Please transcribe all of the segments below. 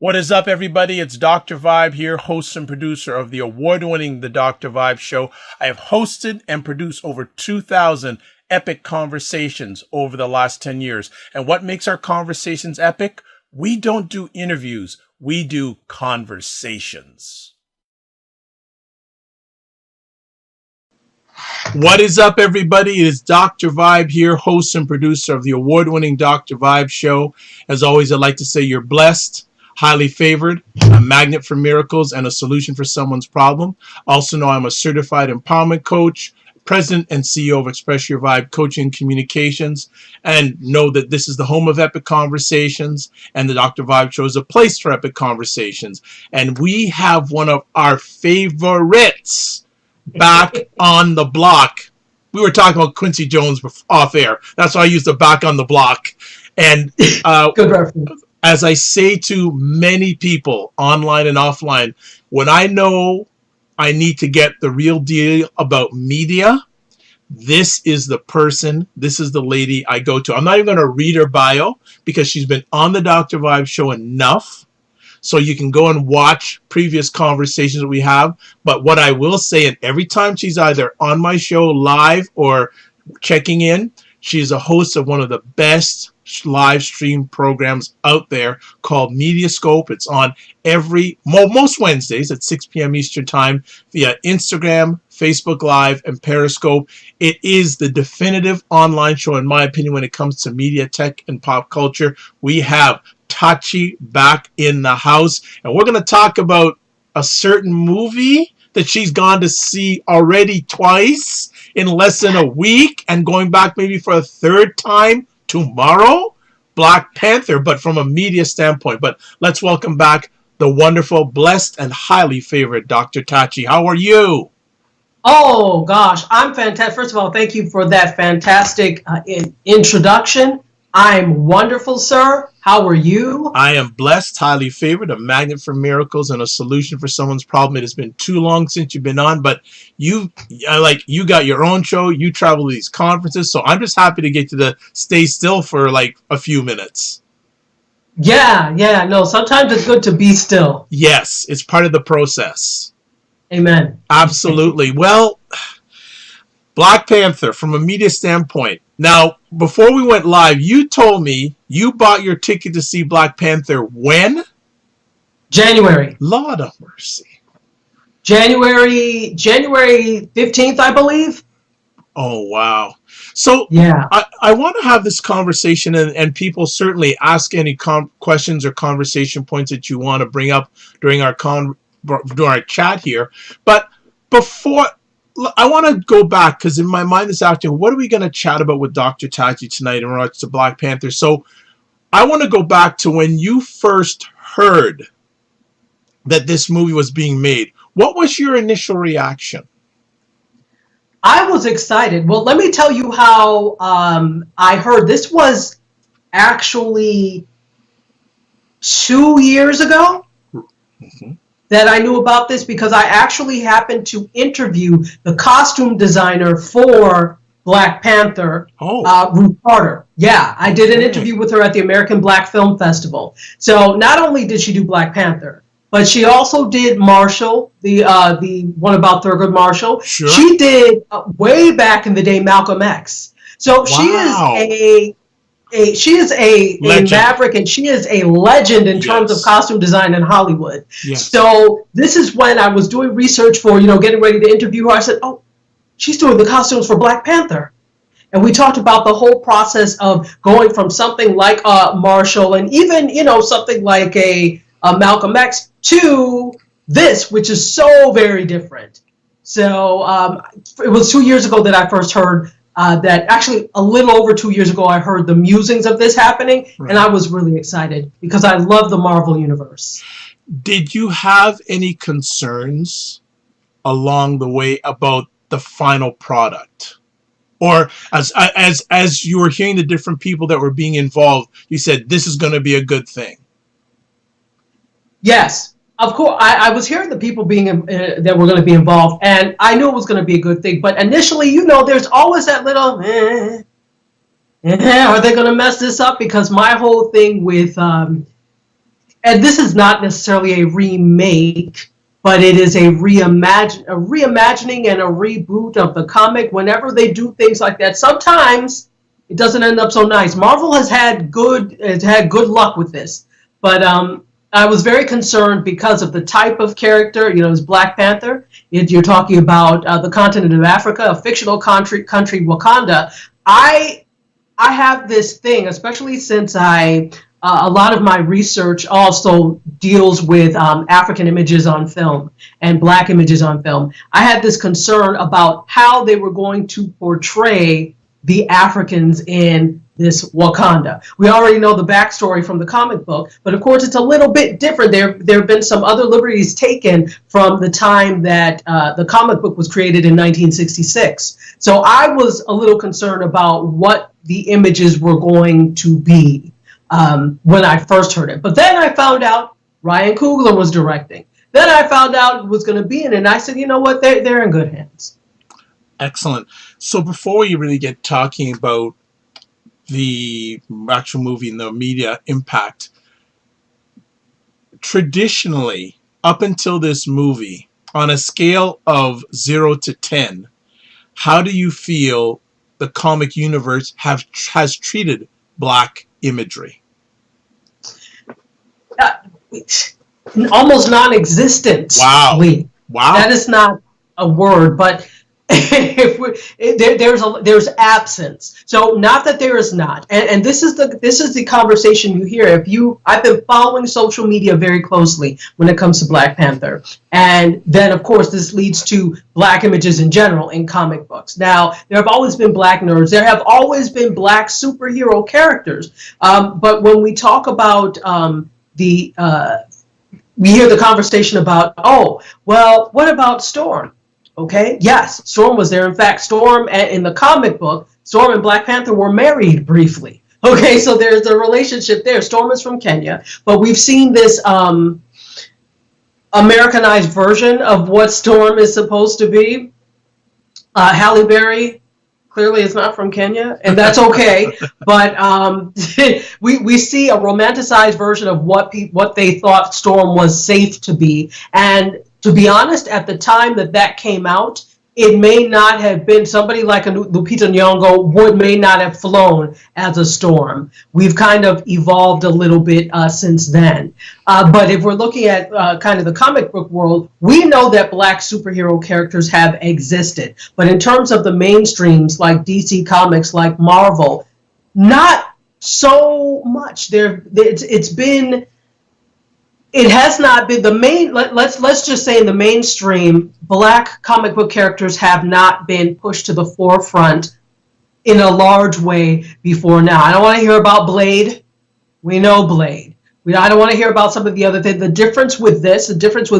What is up, everybody? It's Dr. Vibe here, host and producer of the award-winning The Dr. Vibe Show. I have hosted and produced over 2,000 epic conversations over the last 10 years. And what makes our conversations epic? We don't do interviews. We do conversations. What is up, everybody? It is Dr. Vibe here, host and producer of the award-winning Dr. Vibe Show. As always, I'd like to say you're blessed, highly favored, a magnet for miracles, and a solution for someone's problem. Also know I'm a certified empowerment coach, president and CEO of Express Your Vibe Coaching and Communications, and know that this is the home of epic conversations, and the Dr. Vibe Show is a place for epic conversations. And we have one of our favorites back on the block. We were talking about Quincy Jones off air. That's why I used the back on the block. And good reference. As I say to many people online and offline, when I know I need to get the real deal about media, this is the person, this is the lady I go to. I'm not even going to read her bio because she's been on the Dr. Vibe Show enough. So you can go and watch previous conversations that we have. But what I will say, and every time she's either on my show live or checking in, she's a host of one of the best live stream programs out there called Mediascope. It's on most Wednesdays at 6 p.m. Eastern Time via Instagram, Facebook Live, and Periscope. It is the definitive online show, in my opinion, when it comes to media, tech, and pop culture. We have Chetachi back in the house, and we're going to talk about a certain movie that she's gone to see already twice in less than a week, and going back maybe for a third time tomorrow, Black Panther, but from a media standpoint. But let's welcome back the wonderful, blessed, and highly favored Dr. Chetachi. How are you? Oh, gosh, I'm fantastic. First of all, thank you for that fantastic introduction. I'm wonderful, sir. How are you? I am blessed, highly favored, a magnet for miracles, and a solution for someone's problem. It has been too long since you've been on, but you got your own show. You travel to these conferences, so I'm just happy to get you to stay still for like a few minutes. Yeah, no, sometimes it's good to be still. Yes, it's part of the process. Amen. Absolutely. Well, Black Panther, from a media standpoint. Now, before we went live, you told me you bought your ticket to see Black Panther when? January. Lord of mercy. January 15th, I believe. Oh, wow. So yeah, I want to have this conversation, and people certainly ask any questions or conversation points that you want to bring up during our chat here. But before, I want to go back, because in my mind this afternoon, what are we going to chat about with Dr. Chetachi tonight in regards to Black Panther? So I want to go back to when you first heard that this movie was being made. What was your initial reaction? I was excited. Well, let me tell you how I heard. This was actually 2 years ago. Mm-hmm. That I knew about this, because I actually happened to interview the costume designer for Black Panther, Ruth Carter. Yeah, I did an interview with her at the American Black Film Festival. So not only did she do Black Panther, but she also did Marshall, the one about Thurgood Marshall. Sure. She did way back in the day Malcolm X. So wow. She is a maverick, and she is a legend in terms of costume design in Hollywood. Yes. So this is when I was doing research for, getting ready to interview her. I said, oh, she's doing the costumes for Black Panther. And we talked about the whole process of going from something like Marshall, and even, something like a Malcolm X, to this, which is so very different. So it was 2 years ago that I first heard that. Actually, a little over 2 years ago, I heard the musings of this happening, and I was really excited because I love the Marvel Universe. Did you have any concerns along the way about the final product? Or as you were hearing the different people that were being involved, you said, this is going to be a good thing? Yes, of course. I was hearing the people being that were going to be involved, and I knew it was going to be a good thing. But initially, there's always that little, are they going to mess this up? Because my whole thing with and this is not necessarily a remake, but it is a reimagining and a reboot of the comic. Whenever they do things like that, sometimes it doesn't end up so nice. Marvel has had good luck with this, but I was very concerned because of the type of character. You know, it's Black Panther. You're talking about the continent of Africa, a fictional country, Wakanda. I have this thing, especially since a lot of my research also deals with African images on film and Black images on film. I had this concern about how they were going to portray the Africans in this Wakanda. We already know the backstory from the comic book, but of course it's a little bit different. There have been some other liberties taken from the time that the comic book was created in 1966. So I was a little concerned about what the images were going to be when I first heard it. But then I found out Ryan Coogler was directing. Then I found out it was going to be in it, and I said, you know what, they're in good hands. Excellent. So before we really get talking about the actual movie and the media impact, traditionally, up until this movie, on a scale of 0 to 10, how do you feel the comic universe has treated Black imagery? Almost non-existent. Wow. Wow. That is not a word, but there's absence. So not that there is not, and this is the conversation you hear. I've been following social media very closely when it comes to Black Panther, and then of course this leads to Black images in general in comic books. Now there have always been Black nerds. There have always been Black superhero characters, but when we talk about we hear the conversation about, oh, well, what about Storm? Okay, yes, Storm was there. In fact, Storm in the comic book, Storm and Black Panther were married briefly. Okay, so there's a relationship there. Storm is from Kenya, but we've seen this Americanized version of what Storm is supposed to be. Halle Berry clearly is not from Kenya, and that's okay. But we see a romanticized version of what they thought Storm was safe to be. And to be honest, at the time that came out, it may not have been somebody like a Lupita Nyong'o may not have flown as a Storm. We've kind of evolved a little bit since then. But if we're looking at kind of the comic book world, we know that Black superhero characters have existed. But in terms of the mainstreams like DC Comics, like Marvel, not so much. It has not been the main. Let's just say in the mainstream, Black comic book characters have not been pushed to the forefront in a large way before now. I don't want to hear about Blade. We know Blade. I don't want to hear about some of the other things. The difference with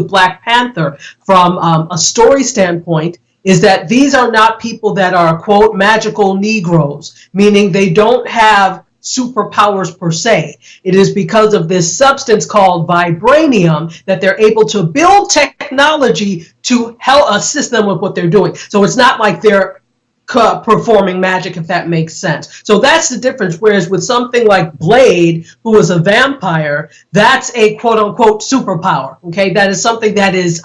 Black Panther, from a story standpoint, is that these are not people that are, quote, magical Negroes, meaning they don't have superpowers per se. It is because of this substance called vibranium that they're able to build technology to help assist them with what they're doing. So it's not like they're performing magic, if that makes sense. So that's the difference. Whereas with something like Blade, who is a vampire, that's a quote unquote superpower. Okay, that is something that is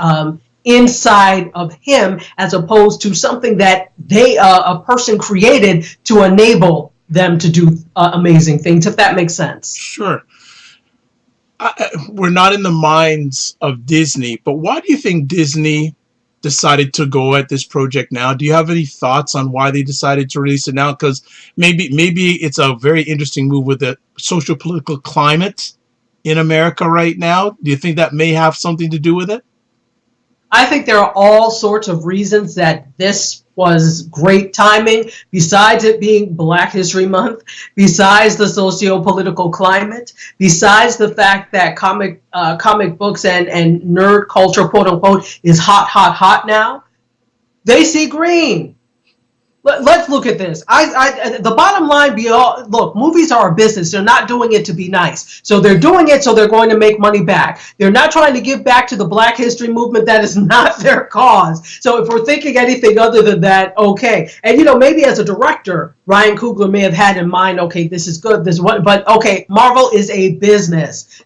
inside of him, as opposed to something that a person created to enable them to do amazing things, if that makes sense. Sure. We're not in the minds of Disney, but why do you think Disney decided to go at this project now? Do you have any thoughts on why they decided to release it now? Because maybe it's a very interesting move with the social political climate in America right now. Do you think that may have something to do with it? I think there are all sorts of reasons that this was great timing, besides it being Black History Month, besides the socio-political climate, besides the fact that comic books and nerd culture, quote unquote, is hot now. They see green. Let's look at this. The bottom line look, movies are a business. They're not doing it to be nice. So they're doing it so they're going to make money back. They're not trying to give back to the Black history movement. That is not their cause. So if we're thinking anything other than that, okay. And, maybe as a director, Ryan Coogler may have had in mind, okay, this is good, this is what, but okay, Marvel is a business.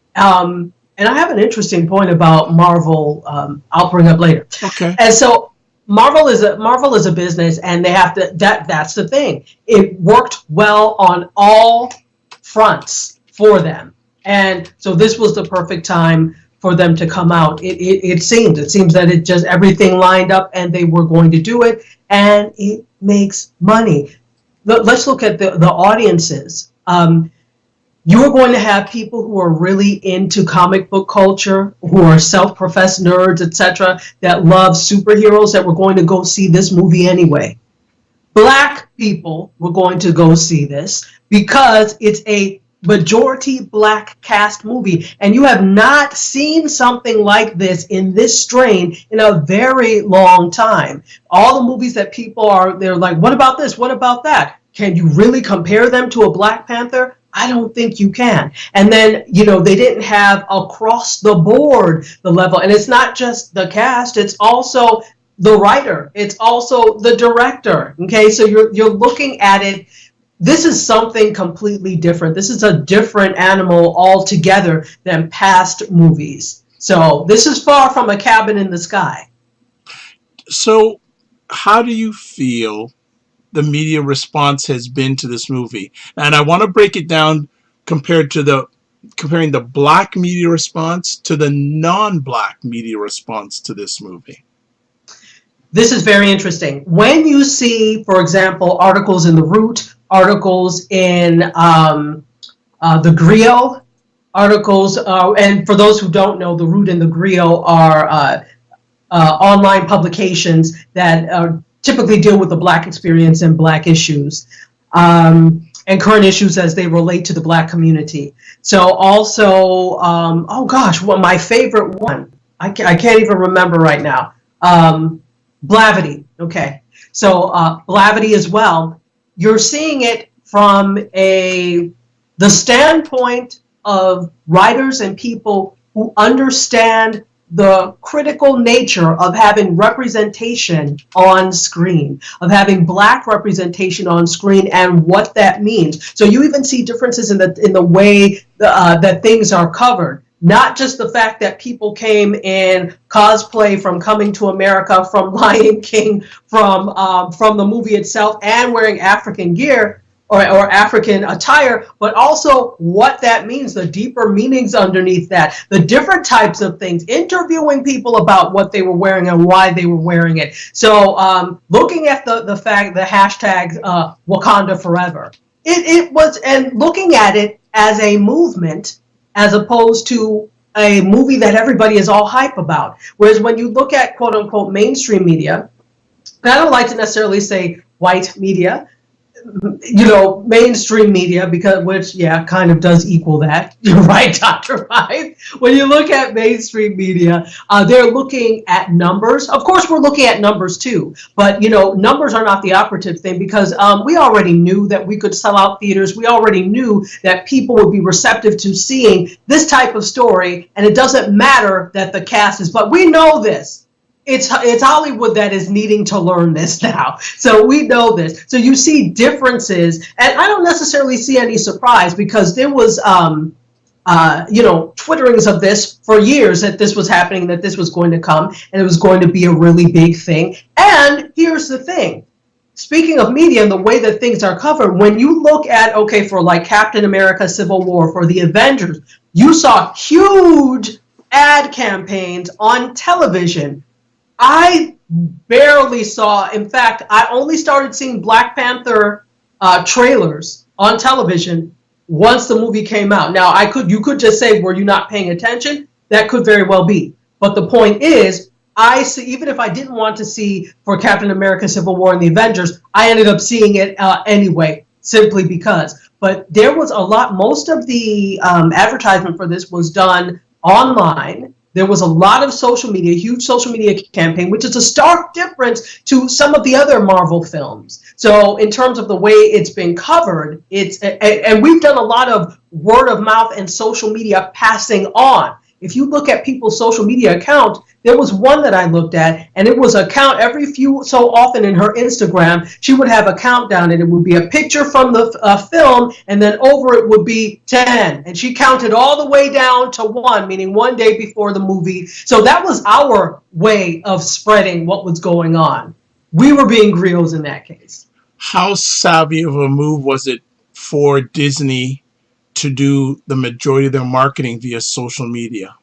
And I have an interesting point about Marvel. I'll bring up later. Okay. And so Marvel is a business, and they have to. That's the thing. It worked well on all fronts for them, and so this was the perfect time for them to come out. It seems that it just everything lined up, and they were going to do it, and it makes money. Let's look at the audiences. You're going to have people who are really into comic book culture, who are self-professed nerds, etc., that love superheroes, that were going to go see this movie anyway. Black people were going to go see this because it's a majority black cast movie, and you have not seen something like this in this strain in a very long time. All the movies that they're like, what about this? What about that? Can you really compare them to a Black Panther? I don't think you can. And then, they didn't have across the board the level. And it's not just the cast, it's also the writer. It's also the director. Okay, so you're looking at it. This is something completely different. This is a different animal altogether than past movies. So this is far from a cabin in the sky. So how do you feel the media response has been to this movie? And I want to break it down comparing the black media response to the non-black media response to this movie. This is very interesting. When you see, for example, articles in The Root, articles in the Griot, articles, and for those who don't know, The Root and the Griot are online publications that typically deal with the Black experience and Black issues, and current issues as they relate to the Black community. So also, my favorite one, I can't even remember right now, Blavity. Okay, so Blavity as well. You're seeing it from the standpoint of writers and people who understand the critical nature of having representation on screen, of having Black representation on screen, and what that means. So you even see differences in the way that things are covered. Not just the fact that people came in cosplay from Coming to America, from Lion King, from the movie itself, and wearing African gear or African attire, but also what that means, the deeper meanings underneath that, the different types of things, interviewing people about what they were wearing and why they were wearing it. So looking at the hashtag Wakanda Forever, it was, and looking at it as a movement, as opposed to a movie that everybody is all hype about. Whereas when you look at quote unquote mainstream media, and I don't like to necessarily say white media, mainstream media, which kind of does equal that. You're right, Dr. Hyde. When you look at mainstream media, they're looking at numbers. Of course, we're looking at numbers too, but numbers are not the operative thing, because we already knew that we could sell out theaters. We already knew that people would be receptive to seeing this type of story, and it doesn't matter that the cast is, but we know this. It's Hollywood that is needing to learn this now. So we know this. So you see differences, and I don't necessarily see any surprise, because there was, twitterings of this for years, that this was happening, that this was going to come, and it was going to be a really big thing. And here's the thing. Speaking of media and the way that things are covered, when you look at, for like Captain America Civil War, for the Avengers, you saw huge ad campaigns on television. I barely saw, in fact, I only started seeing Black Panther trailers on television once the movie came out. Now, you could just say, were you not paying attention? That could very well be. But the point is, even if I didn't want to see for Captain America Civil War and the Avengers, I ended up seeing it anyway, simply because. But there was a lot, most of the advertisement for this was done online. There was a lot of social media, huge social media campaign, which is a stark difference to some of the other Marvel films. So in terms of the way it's been covered, and we've done a lot of word of mouth and social media passing on. if you look at people's social media accounts, there was one that I looked at, and it was a count every few so often in her Instagram. She would have a countdown, and it would be a picture from the film, and then over it would be 10. And she counted all the way down to 1, meaning one day before the movie. So that was our way of spreading what was going on. We were being griots in that case. How savvy of a move was it for Disney to do the majority of their marketing via social media?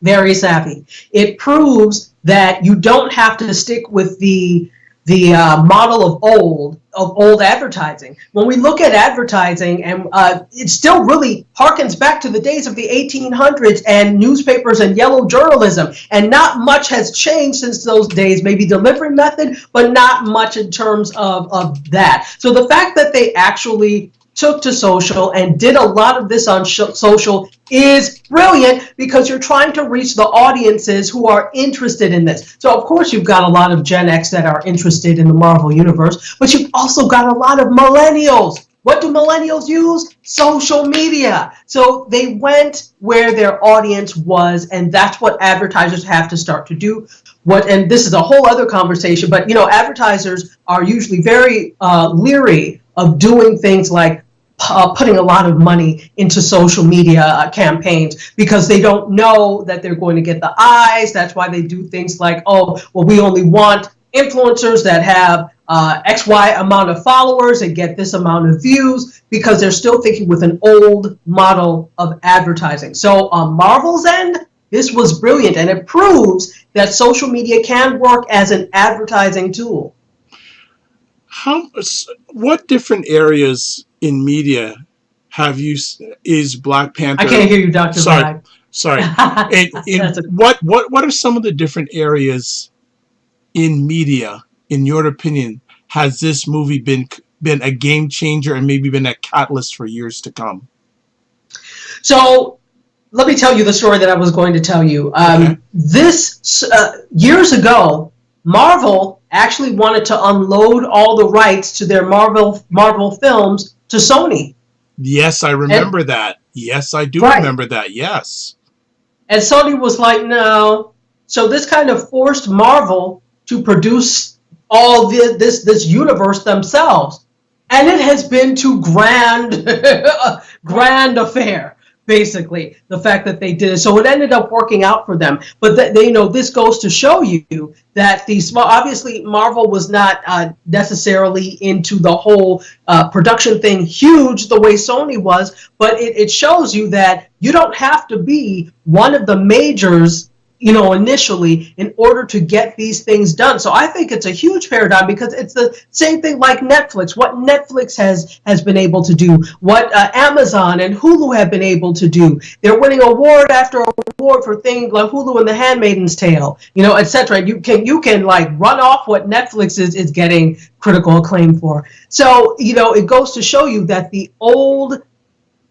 Very savvy. It proves that you don't have to stick with the model of old advertising. When we look at advertising, and it still really harkens back to the days of the 1800s and newspapers and yellow journalism, and not much has changed since those days. Maybe delivery method, but not much in terms of that. So the fact that they actually took to social and did a lot of this on social is brilliant, because you're trying to reach the audiences who are interested in this. So of course you've got a lot of Gen X that are interested in the Marvel universe, but you've also got a lot of millennials. What do millennials use? Social media. So they went where their audience was, and that's what advertisers have to start to do. And this is a whole other conversation, but advertisers are usually very leery of doing things like putting a lot of money into social media campaigns, because they don't know that they're going to get the eyes. That's why they do things like, oh, well, we only want influencers that have XY amount of followers and get this amount of views, because they're still thinking with an old model of advertising. So on Marvel's end, this was brilliant, and it proves that social media can work as an advertising tool. What different areas in media is Black Panther? I can't hear you, Dr. Sorry. What are some of the different areas in media, in your opinion, has this movie been a game changer and maybe been a catalyst for years to come? So let me tell you the story that I was going to tell you. Okay. This years ago, Marvel actually wanted to unload all the rights to their Marvel films to Sony. Yes, I remember that. Yes, I do remember that. Yes. And Sony was like, no. So this kind of forced Marvel to produce all this universe themselves. And it has been to grand affair, basically, the fact that they did it. So it ended up working out for them. But this goes to show you that obviously Marvel was not necessarily into the whole production thing huge the way Sony was, but it shows you that you don't have to be one of the majors initially in order to get these things done. So I think it's a huge paradigm, because it's the same thing like Netflix, what Netflix has been able to do, what Amazon and Hulu have been able to do. They're winning award after award for things like Hulu and The Handmaid's Tale, etc. You can like run off what Netflix is getting critical acclaim for. So, it goes to show you that the old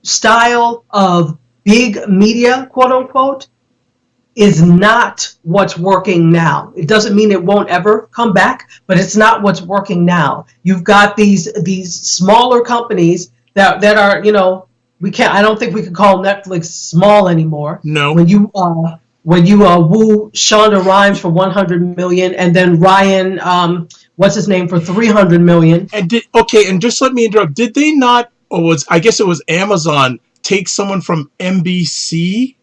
style of big media, quote unquote, is not what's working now. It doesn't mean it won't ever come back, but it's not what's working now. You've got these smaller companies that are, I don't think we can call Netflix small anymore. No. When you woo Shonda Rhimes for $100 million, and then Ryan, what's his name, for $300 million. And just let me interrupt. Did they not, I guess it was Amazon, take someone from NBC?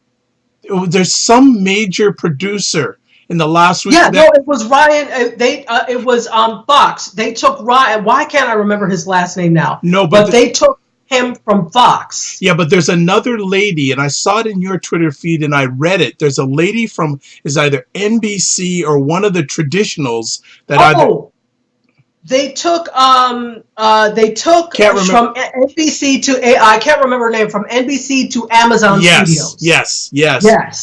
There's some major producer in the last week. Yeah, no, it was Ryan. It was Fox. They took Ryan. Why can't I remember his last name now? No, but they took him from Fox. Yeah, but there's another lady, and I saw it in your Twitter feed, and I read it. There's a lady from is either NBC or one of the traditionals that They took from NBC to I can't remember her name, from NBC to Amazon Studios. Yes.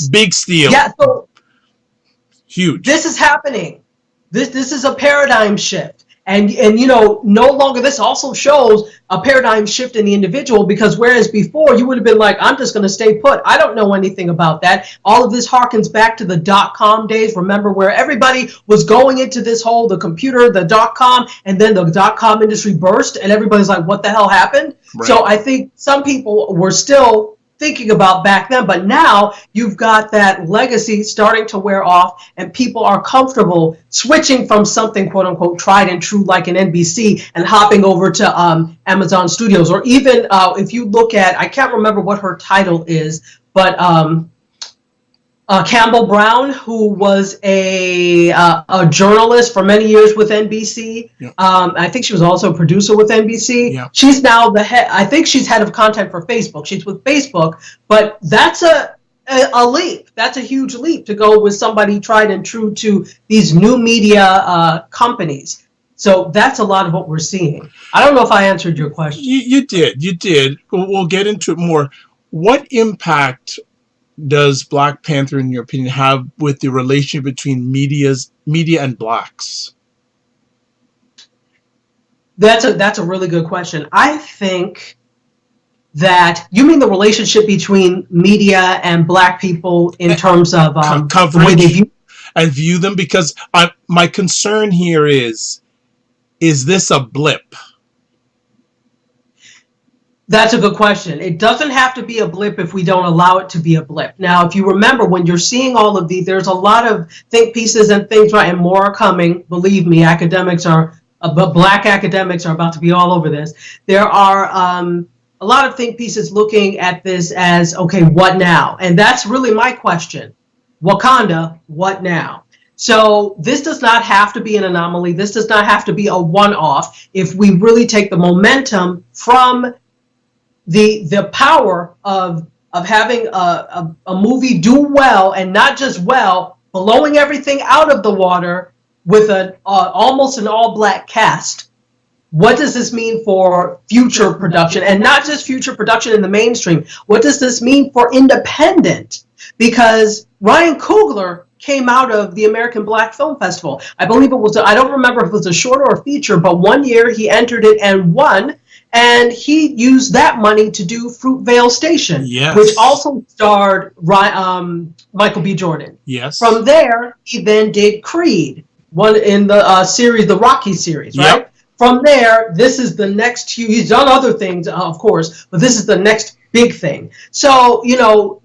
Big steal. Yeah, so huge. This is happening. This is a paradigm shift. And no longer, this also shows a paradigm shift in the individual, because whereas before you would have been like, I'm just going to stay put. I don't know anything about that. All of this harkens back to the .com days. Remember, where everybody was going into this whole, the computer, the .com, and then the .com industry burst and everybody's like, what the hell happened? Right. So I think some people were still thinking about back then. But now you've got that legacy starting to wear off, and people are comfortable switching from something quote unquote tried and true like an NBC and hopping over to Amazon Studios, or even if you look at, I can't remember what her title is, but Campbell Brown, who was a journalist for many years with NBC. Yeah. I think she was also a producer with NBC. Yeah. She's now the head. I think she's head of content for Facebook. She's with Facebook, but that's a leap. That's a huge leap to go with somebody tried and true to these new media companies. So that's a lot of what we're seeing. I don't know if I answered your question. You did. We'll get into it more. What impact does Black Panther, in your opinion, have with the relationship between media and blacks? That's a really good question. I think that you mean the relationship between media and black people in terms of coverage and view them, because my concern here is this a blip? That's a good question. It doesn't have to be a blip if we don't allow it to be a blip. Now, if you remember, when you're seeing all of these, there's a lot of think pieces and things, right? And more are coming. Believe me, black academics are about to be all over this. There are a lot of think pieces looking at this as, okay, what now? And that's really my question. Wakanda, what now? So this does not have to be an anomaly. This does not have to be a one-off. If we really take the momentum from the power of having a movie do well, and not just well, blowing everything out of the water with almost an all-black cast. What does this mean for future production, and not just future production in the mainstream? What does this mean for independent? Because Ryan Coogler came out of the American Black Film Festival. I believe it was, I don't remember if it was a short or a feature, but one year he entered it and won. And he used that money to do Fruitvale Station, yes, which also starred Michael B. Jordan. Yes. From there, he then did Creed, one in the series, the Rocky series, right? Yep. From there, this is the next, he's done other things, of course, but this is the next big thing. So,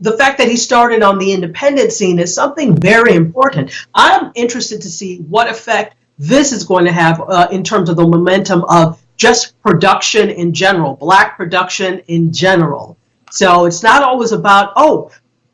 the fact that he started on the independent scene is something very important. I'm interested to see what effect this is going to have in terms of the momentum of just production in general, black production in general. So it's not always about,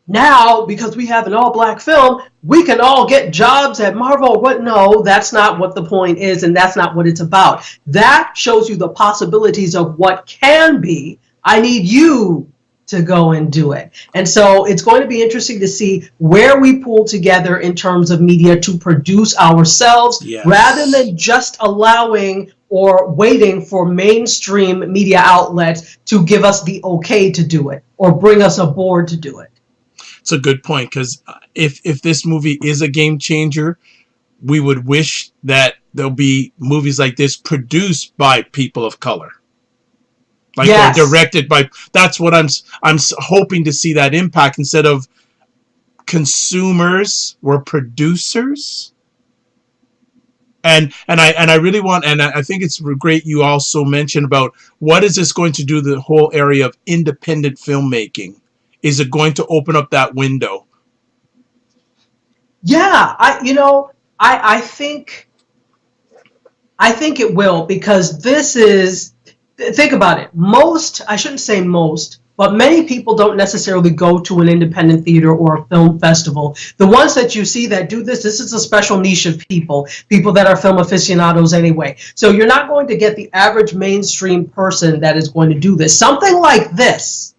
now because we have an all-black film, we can all get jobs at Marvel. What? No, that's not what the point is, and that's not what it's about. That shows you the possibilities of what can be. I need you to go and do it. And so it's going to be interesting to see where we pull together in terms of media to produce ourselves, yes, rather than just allowing or waiting for mainstream media outlets to give us the okay to do it or bring us aboard to do it. It's a good point, because if this movie is a game changer, we would wish that there'll be movies like this produced by people of color. Like, yes, or directed by, that's what I'm hoping to see, that impact, instead of consumers or producers. And I really want, and I think it's great you also mentioned about what is this going to do to the whole area of independent filmmaking? Is it going to open up that window? Yeah, I think it will, because this is, think about it. I shouldn't say most, but many people don't necessarily go to an independent theater or a film festival. The ones that you see that do this is a special niche of people that are film aficionados anyway. So you're not going to get the average mainstream person that is going to do this. Something like this,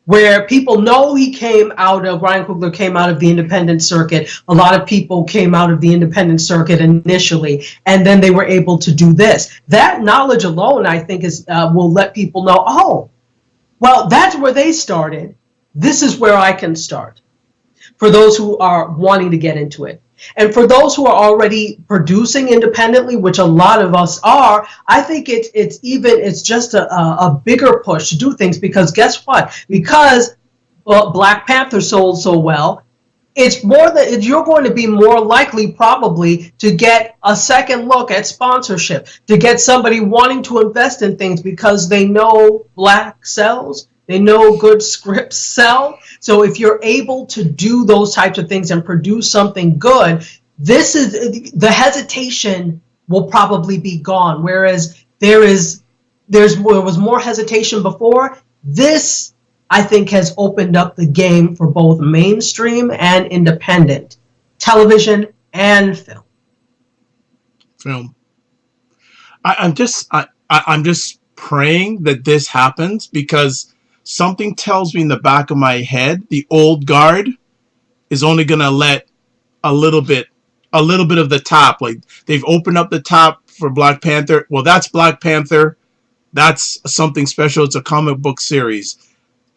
where people know Ryan Coogler came out of the independent circuit. A lot of people came out of the independent circuit initially, and then they were able to do this. That knowledge alone, I think, will let people know, well, that's where they started. This is where I can start. For those who are wanting to get into it. And for those who are already producing independently, which a lot of us are, I think it's just a bigger push to do things, because guess what? Because Black Panther sold so well, you're going to be more likely probably to get a second look at sponsorship, to get somebody wanting to invest in things because they know black sells. They know good scripts sell. So if you're able to do those types of things and produce something good, this is the hesitation will probably be gone. Whereas there was more hesitation before. This, I think, has opened up the game for both mainstream and independent television and film. I'm just praying that this happens, because something tells me in the back of my head the old guard is only gonna let a little bit of the top. Like, they've opened up the top for Black Panther. Well, that's Black Panther. That's something special. It's a comic book series.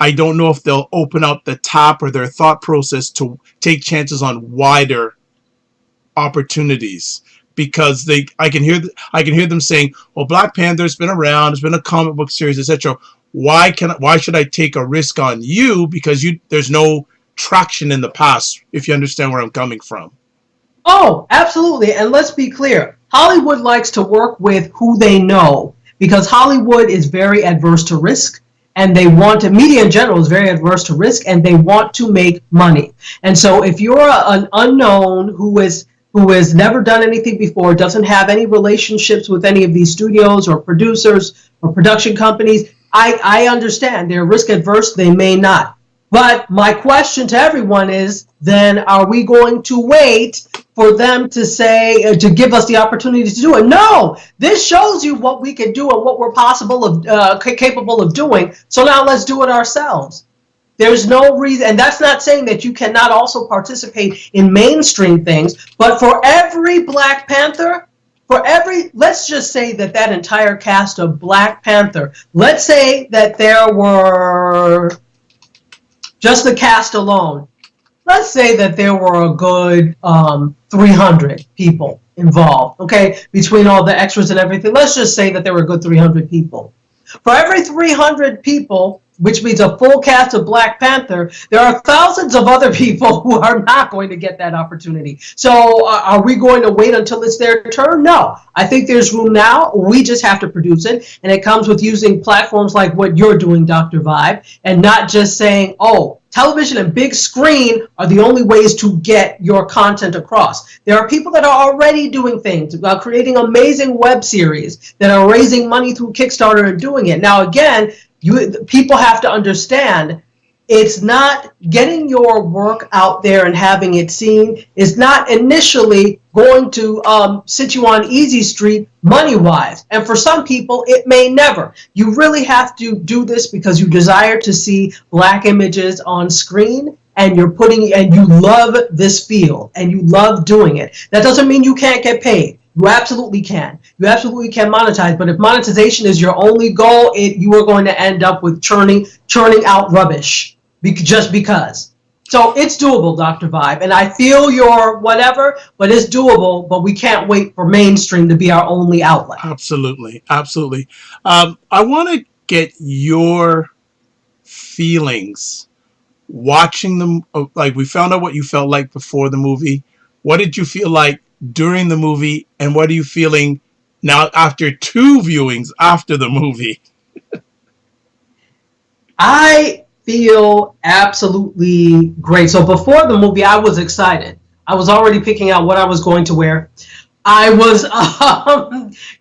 I don't know if they'll open up the top or their thought process to take chances on wider opportunities, because I can hear them saying, well, Black Panther's been around, it's been a comic book series, etc. Why should I take a risk on you, because there's no traction in the past, if you understand where I'm coming from. Oh, absolutely. And let's be clear. Hollywood likes to work with who they know, because Hollywood is very adverse to risk, and media in general is very adverse to risk, and they want to make money. And so if you're an unknown who has never done anything before, doesn't have any relationships with any of these studios or producers or production companies, I understand they're risk adverse, they may not. But my question to everyone is, then are we going to wait for them to say, to give us the opportunity to do it? No, this shows you what we can do and what we're capable of doing. So now let's do it ourselves. There's no reason, and that's not saying that you cannot also participate in mainstream things, but for every Black Panther, let's just say that entire cast of Black Panther, let's say that there were, just the cast alone, let's say that there were a good 300 people involved, okay, between all the extras and everything. Let's just say that there were a good 300 people. For every 300 people, which means a full cast of Black Panther, there are thousands of other people who are not going to get that opportunity. So are we going to wait until it's their turn? No. I think there's room now. We just have to produce it. And it comes with using platforms like what you're doing, Dr. Vibe, and not just saying, oh, television and big screen are the only ways to get your content across. There are people that are already doing things, creating amazing web series that are raising money through Kickstarter and doing it. Now, again, people have to understand, it's not getting your work out there and having it seen is not initially going to sit you on easy street money-wise. And for some people, it may never. You really have to do this because you desire to see Black images on screen, and you love this field and you love doing it. That doesn't mean you can't get paid. You absolutely can. You absolutely can monetize. But if monetization is your only goal, you are going to end up with churning out rubbish just because. So it's doable, Dr. Vibe. And I feel your whatever, but it's doable. But we can't wait for mainstream to be our only outlet. Absolutely. Absolutely. I want to get your feelings watching them. Like, we found out what you felt like before the movie. What did you feel like during the movie, and what are you feeling now after 2 viewings after the movie? I feel absolutely great. So before the movie, I was excited. I was already picking out what I was going to wear. I was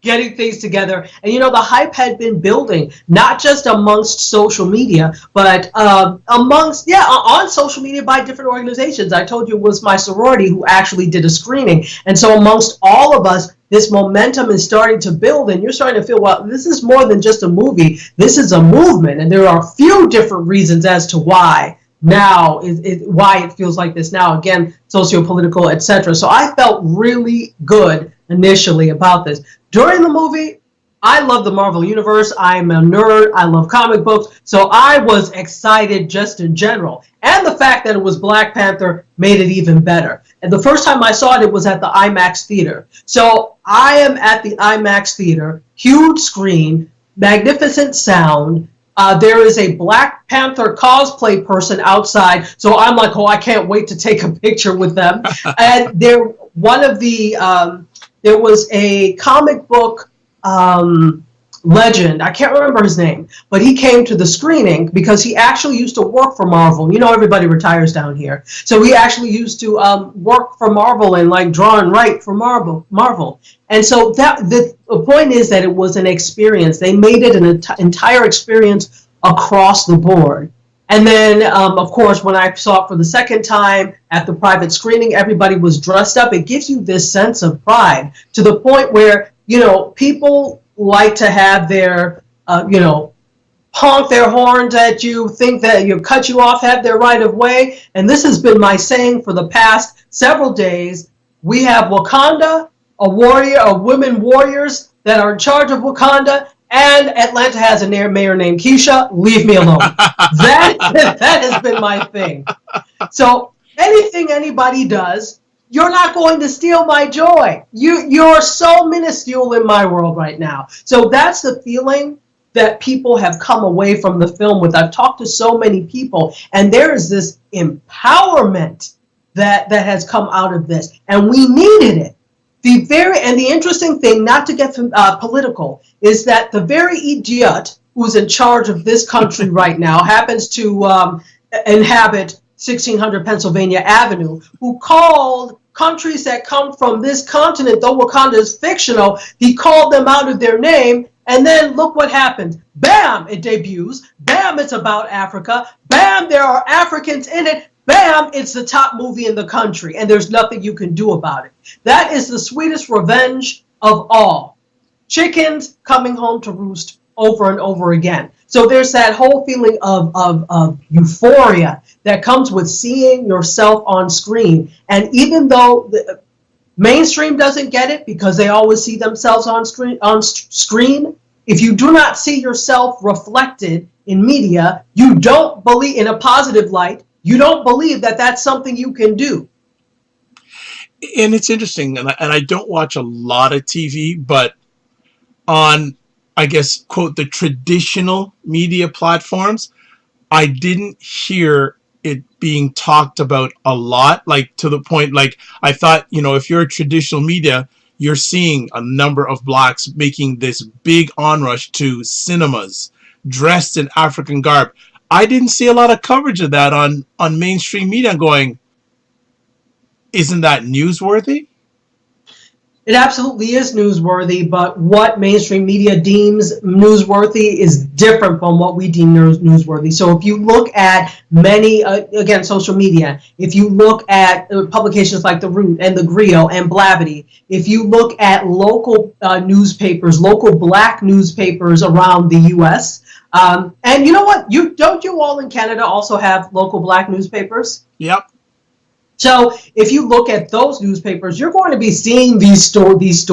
getting things together. And, the hype had been building, not just amongst social media, but on social media by different organizations. I told you it was my sorority who actually did a screening. And so amongst all of us, this momentum is starting to build, and you're starting to feel, well, this is more than just a movie. This is a movement, and there are a few different reasons as to why now why it feels like this now. Again, socio-political, etc. So I felt really good initially about this. During the movie, I love the Marvel Universe. I'm a nerd. I love comic books. So I was excited just in general. And the fact that it was Black Panther made it even better. And the first time I saw it was at the IMAX theater. So I am at the IMAX theater, huge screen, magnificent sound. There is a Black Panther cosplay person outside. So I'm like, oh, I can't wait to take a picture with them. And there was a comic book legend. I can't remember his name, but he came to the screening because he actually used to work for Marvel. You know, everybody retires down here. So he actually used to work for Marvel and like draw and write for Marvel. And so the point is that it was an experience. They made it an entire experience across the board. And then, of course, when I saw it for the second time at the private screening, everybody was dressed up. It gives you this sense of pride to the point where, you know, people like to have their, you know, honk their horns at you, think that you cut you off, have their right of way. And this has been my saying for the past several days. We have Wakanda, a warrior, a women warriors that are in charge of Wakanda, and Atlanta has a mayor named Keisha. Leave me alone. that has been my thing. So anything anybody does, you're not going to steal my joy. You're so minuscule in my world right now. So that's the feeling that people have come away from the film with. I've talked to so many people, and there is this empowerment that has come out of this, and we needed it. The interesting thing, not to get political, is that the very idiot who's in charge of this country right now happens to inhabit 1600 Pennsylvania Avenue, who called countries that come from this continent, though Wakanda is fictional, he called them out of their name, and then look what happens. Bam, it debuts. Bam, it's about Africa. Bam, there are Africans in it. Bam, it's the top movie in the country, and there's nothing you can do about it. That is the sweetest revenge of all. Chickens coming home to roost over and over again. So there's that whole feeling of euphoria that comes with seeing yourself on screen. And even though the mainstream doesn't get it because they always see themselves on screen, if you do not see yourself reflected in media, you don't believe in a positive light. You don't believe that that's something you can do. And it's interesting, and I don't watch a lot of TV, but on, I guess, quote, the traditional media platforms, I didn't hear it being talked about a lot, like to the point, like I thought, you know, if you're a traditional media, you're seeing a number of blacks making this big onrush to cinemas, dressed in African garb. I didn't see a lot of coverage of that on mainstream media. I'm going, isn't that newsworthy? It absolutely is newsworthy, but what mainstream media deems newsworthy is different from what we deem newsworthy. So if you look at many, again, social media, if you look at publications like The Root and The Griot and Blavity, if you look at local newspapers, local black newspapers around the U.S., and you know what? Don't you all in Canada also have local black newspapers? Yep. So if you look at those newspapers, you're going to be seeing these stories.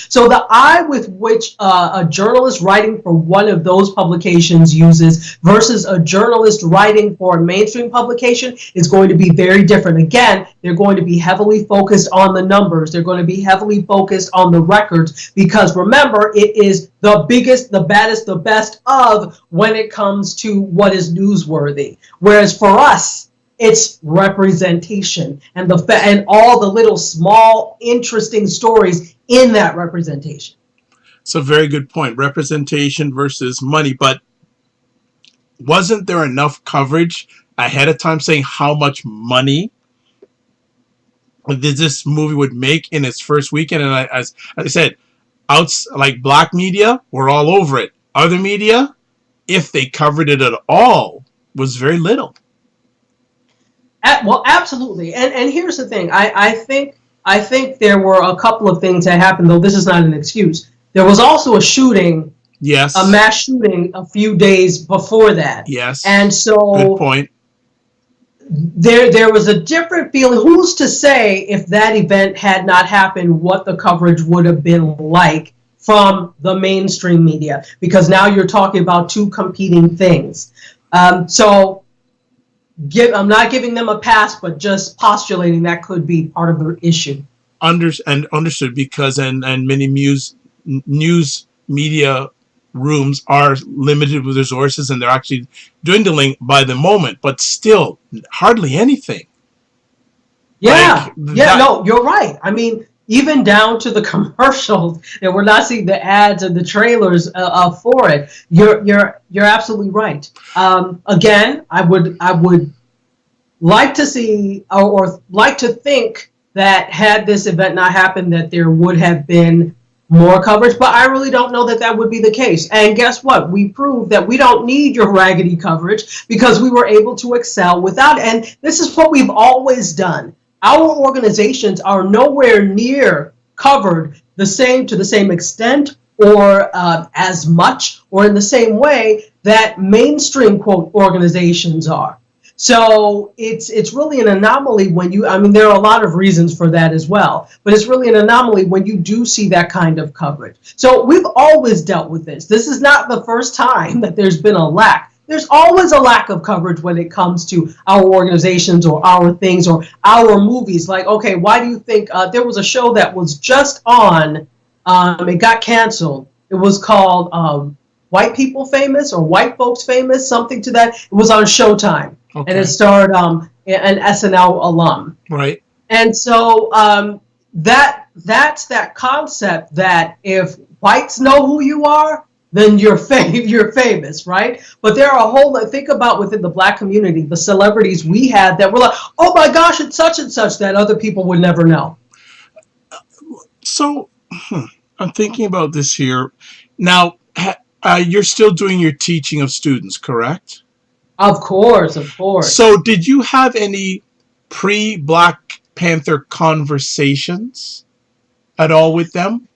So the eye with which a journalist writing for one of those publications uses versus a journalist writing for a mainstream publication is going to be very different. Again, they're going to be heavily focused on the numbers. They're going to be heavily focused on the records because remember, it is the biggest, the baddest, the best of when it comes to what is newsworthy. Whereas for us, it's representation and and all the little small interesting stories in that representation. It's a very good point. Representation versus money. But wasn't there enough coverage ahead of time saying how much money this movie would make in its first weekend? And as I said, like black media, we're all over it. Other media, if they covered it at all, was very little. Well, absolutely. And here's the thing. I think there were a couple of things that happened, though this is not an excuse. There was also a shooting, yes, a mass shooting a few days before that. Yes. And so good point. There was a different feeling. Who's to say if that event had not happened, what the coverage would have been like from the mainstream media? Because now you're talking about two competing things. I'm not giving them a pass, but just postulating that could be part of the issue. Understood, because and many news media rooms are limited with resources and they're actually dwindling by the moment, but still hardly anything. Yeah, no, you're right. I mean, even down to the commercials, and we're not seeing the ads and the trailers for it. You're absolutely right. Again, I would like to see or like to think that had this event not happened, that there would have been more coverage, but I really don't know that that would be the case. And guess what? We proved that we don't need your raggedy coverage because we were able to excel without it. And this is what we've always done. Our organizations are nowhere near covered to the same extent or as much or in the same way that mainstream, quote, organizations are. So it's really an anomaly when you, I mean, there are a lot of reasons for that as well, but it's really an anomaly when you do see that kind of coverage. So we've always dealt with this. This is not the first time that there's been a lack. There's always a lack of coverage when it comes to our organizations or our things or our movies. Like, okay, why do you think there was a show that was just on, it got canceled. It was called White People Famous or White Folks Famous, something to that. It was on Showtime. Okay. And it starred an SNL alum. Right. And so that's that concept that if whites know who you are, then you're famous, right? But there are a whole lot, think about within the Black community, the celebrities we had that were like, oh my gosh, it's such and such, that other people would never know. So I'm thinking about this here. Now, you're still doing your teaching of students, correct? Of course, of course. So did you have any pre-Black Panther conversations at all with them?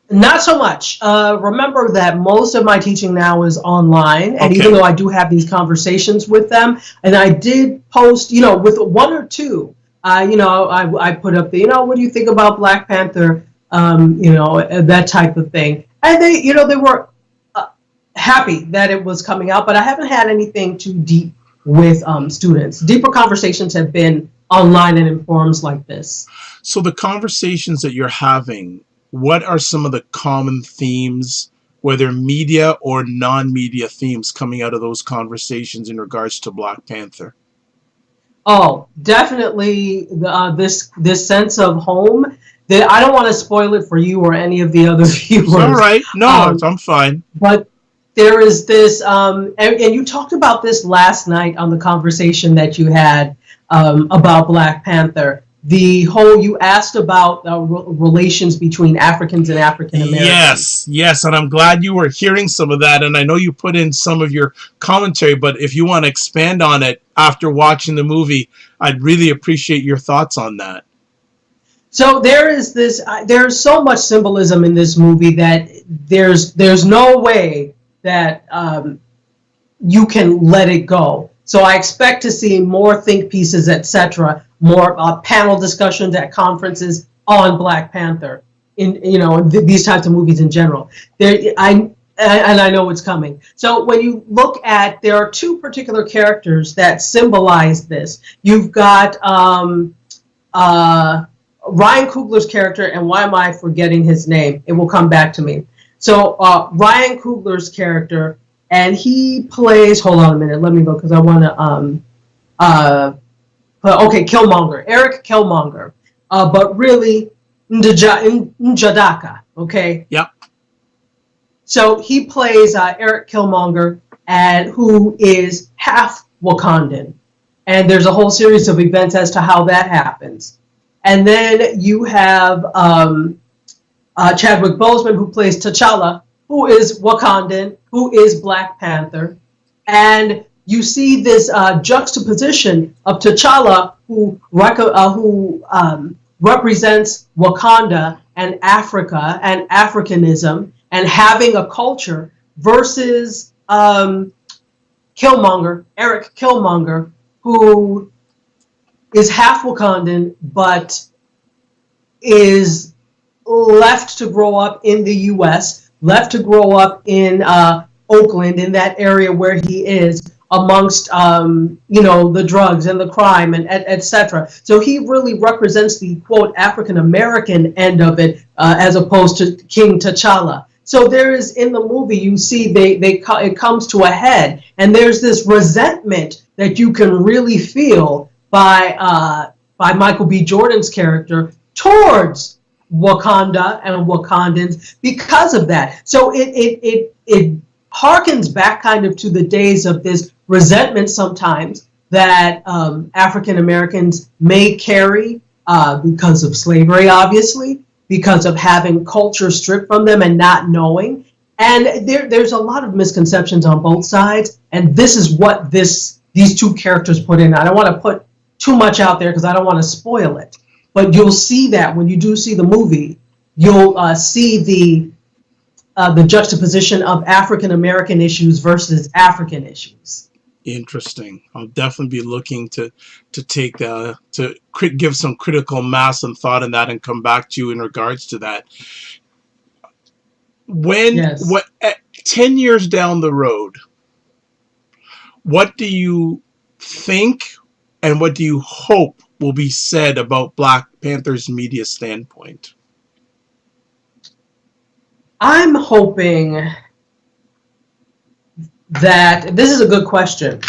Not so much. Remember that most of my teaching now is online, and even though I do have these conversations with them, and I did post, with one or two, I put up the, what do you think about Black Panther, that type of thing. And they were happy that it was coming out, but I haven't had anything too deep with students. Deeper conversations have been online and in forums like this. So the conversations that you're having, what are some of the common themes, whether media or non-media themes, coming out of those conversations in regards to Black Panther? Oh, definitely this sense of home. That I don't want to spoil it for you or any of the other viewers. All right. No, I'm fine. But there is this, and you talked about this last night on the conversation that you had about Black Panther. The whole, you asked about relations between Africans and African Americans. Yes, and I'm glad you were hearing some of that, and I know you put in some of your commentary, but if you want to expand on it after watching the movie, I'd really appreciate your thoughts on that. So there is this, there's so much symbolism in this movie that there's no way that you can let it go. So I expect to see more think pieces, etc., more panel discussions at conferences on Black Panther, these types of movies in general. And I know it's coming. So when you look at, there are two particular characters that symbolize this. You've got Ryan Coogler's character, and why am I forgetting his name? It will come back to me. So Ryan Coogler's character, and he plays, hold on a minute, let me go, because I want to, Killmonger, Eric Killmonger, but really Njadaka, okay? Yep. So he plays Eric Killmonger, and who is half Wakandan. And there's a whole series of events as to how that happens. And then you have Chadwick Boseman, who plays T'Challa, who is Wakandan, who is Black Panther. And you see this juxtaposition of T'Challa, who represents Wakanda and Africa and Africanism and having a culture, versus Killmonger, Eric Killmonger, who is half Wakandan, but is left to grow up in the U.S., left to grow up in Oakland, in that area where he is, amongst the drugs and the crime and etc. So he really represents the, quote, African American end of it, as opposed to King T'Challa. So there is, in the movie, you see it comes to a head, and there's this resentment that you can really feel by Michael B. Jordan's character towards Wakanda and Wakandans because of that. So it harkens back kind of to the days of this resentment sometimes that African Americans may carry because of slavery, obviously, because of having culture stripped from them and not knowing. And there's a lot of misconceptions on both sides, and this is what these two characters put in. I don't want to put too much out there because I don't want to spoil it, but you'll see that when you do see the movie, you'll see the juxtaposition of African American issues versus African issues. Interesting. I'll definitely be looking to take give some critical mass and thought in that, and come back to you in regards to that. Yes. 10 years down the road, what do you think and what do you hope will be said about Black Panther's media standpoint? I'm hoping that this is a good question.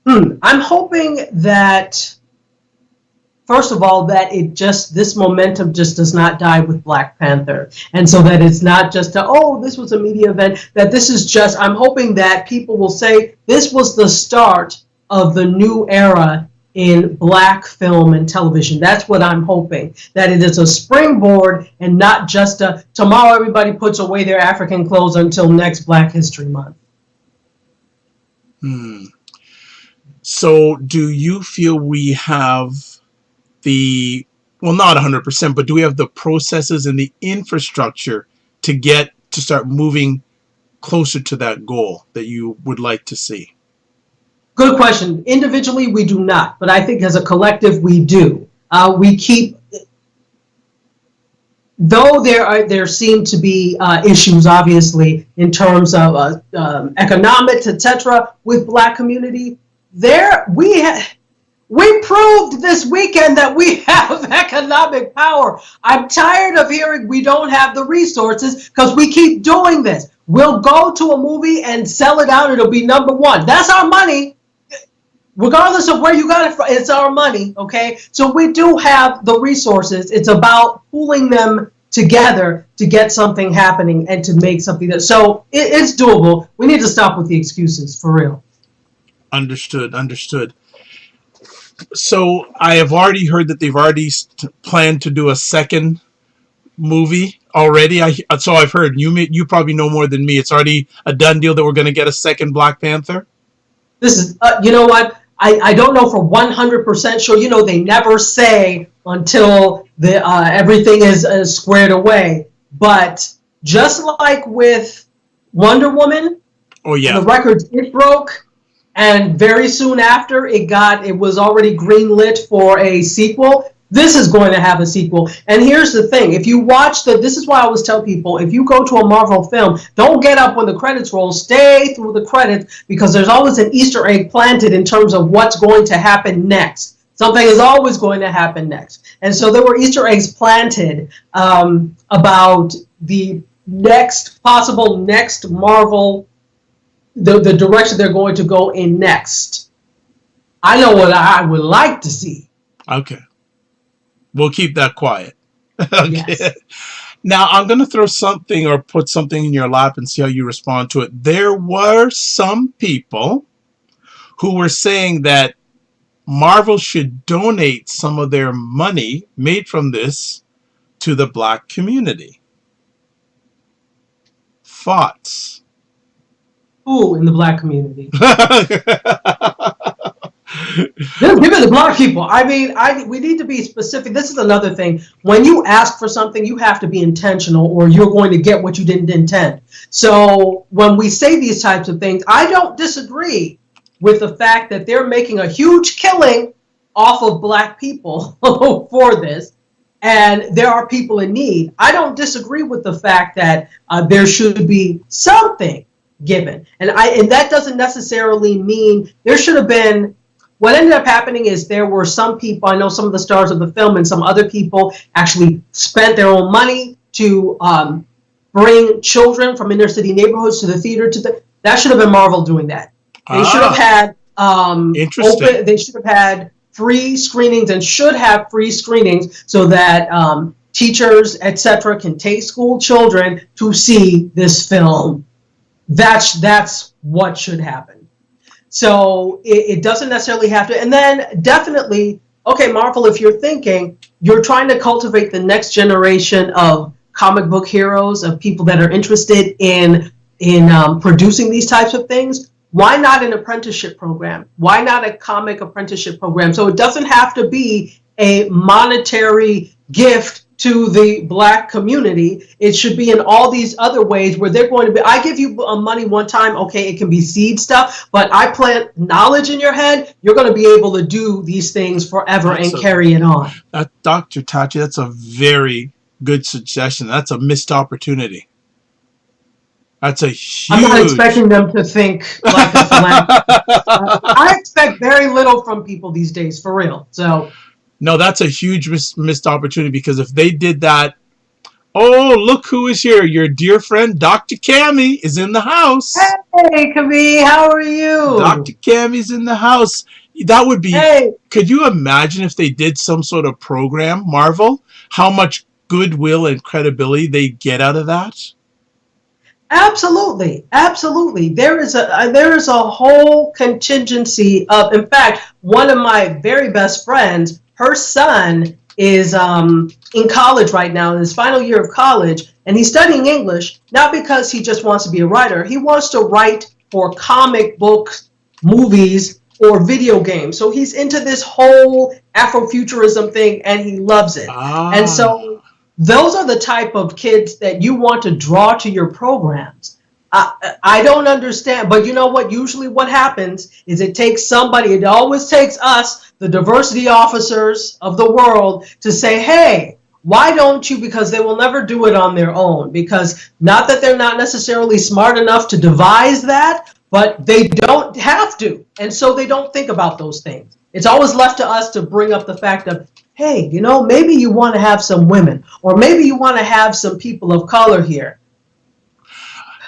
I'm hoping that, first of all, that this momentum just does not die with Black Panther. And so that it's not just this was a media event, that this is just, I'm hoping that people will say this was the start of the new era in Black film and television. That's what I'm hoping, that it is a springboard and not just tomorrow everybody puts away their African clothes until next Black History Month. So do you feel we have not 100%, but do we have the processes and the infrastructure to start moving closer to that goal that you would like to see? Good question. Individually, we do not, but I think as a collective, we do. Though there seem to be issues, obviously, in terms of economics, etc., with Black community, we proved this weekend that we have economic power. I'm tired of hearing we don't have the resources because we keep doing this. We'll go to a movie and sell it out. It'll be #1. That's our money. Regardless of where you got it from, it's our money, okay? So we do have the resources. It's about pooling them together to get something happening and to make something so it's doable. We need to stop with the excuses, for real. Understood. So I have already heard that they've already planned to do a second movie already. So I've heard. You probably know more than me. It's already a done deal that we're going to get a second Black Panther. This is, you know what? I don't know for 100% sure. They never say until everything is squared away. But just like with Wonder Woman, the records it broke, and very soon after it was already greenlit for a sequel. This is going to have a sequel. And here's the thing. If you watch this is why I always tell people, if you go to a Marvel film, don't get up when the credits roll. Stay through the credits, because there's always an Easter egg planted in terms of what's going to happen next. Something is always going to happen next. And so there were Easter eggs planted about the possible next Marvel, the direction they're going to go in next. I know what I would like to see. Okay. We'll keep that quiet. Okay. Yes. Now, I'm going to throw something or put something in your lap and see how you respond to it. There were some people who were saying that Marvel should donate some of their money made from this to the Black community. Thoughts? Who in the Black community? Give it to Black people. I mean, we need to be specific. This is another thing. When you ask for something, you have to be intentional, or you're going to get what you didn't intend. So when we say these types of things, I don't disagree with the fact that they're making a huge killing off of Black people for this, and there are people in need. I don't disagree with the fact that there should be something given, and that doesn't necessarily mean there should have been. What ended up happening is there were some people, I know some of the stars of the film and some other people actually spent their own money to bring children from inner city neighborhoods to the theater. That should have been Marvel doing that. They should have had they should have had free screenings and should have free screenings so that teachers, etc., can take school children to see this film. That's what should happen. So it doesn't necessarily have to. And then definitely, okay, Marvel, if you're thinking you're trying to cultivate the next generation of comic book heroes, of people that are interested in producing these types of things, why not an apprenticeship program? Why not a comic apprenticeship program? So it doesn't have to be a monetary gift to the Black community. It should be in all these other ways where they're going to be, I give you money one time, okay, it can be seed stuff, but I plant knowledge in your head, you're going to be able to do these things forever and carry it on. Dr. Tachi, that's a very good suggestion. That's a missed opportunity. That's a huge... I'm not expecting them to think like a philanthropist. I expect very little from people these days, for real. So... No, that's a huge missed opportunity, because if they did that, oh, look who is here. Your dear friend, Dr. Cammy, is in the house. Hey, Cammy, how are you? Dr. Cammy's in the house. That would be... Hey. Could you imagine if they did some sort of program, Marvel? How much goodwill and credibility they get out of that? Absolutely, absolutely. There is a whole contingency of, in fact, one of my very best friends, her son is in college right now, in his final year of college, and he's studying English, not because he just wants to be a writer. He wants to write for comic books, movies, or video games. So he's into this whole Afrofuturism thing, and he loves it. And so those are the type of kids that you want to draw to your programs. I don't understand, but you know what? Usually what happens is it takes somebody, it always takes us, the diversity officers of the world, to say, hey, why don't you? Because they will never do it on their own. Because not that they're not necessarily smart enough to devise that, but they don't have to. And so they don't think about those things. It's always left to us to bring up the fact of, hey, you know, maybe you want to have some women, or maybe you want to have some people of color here.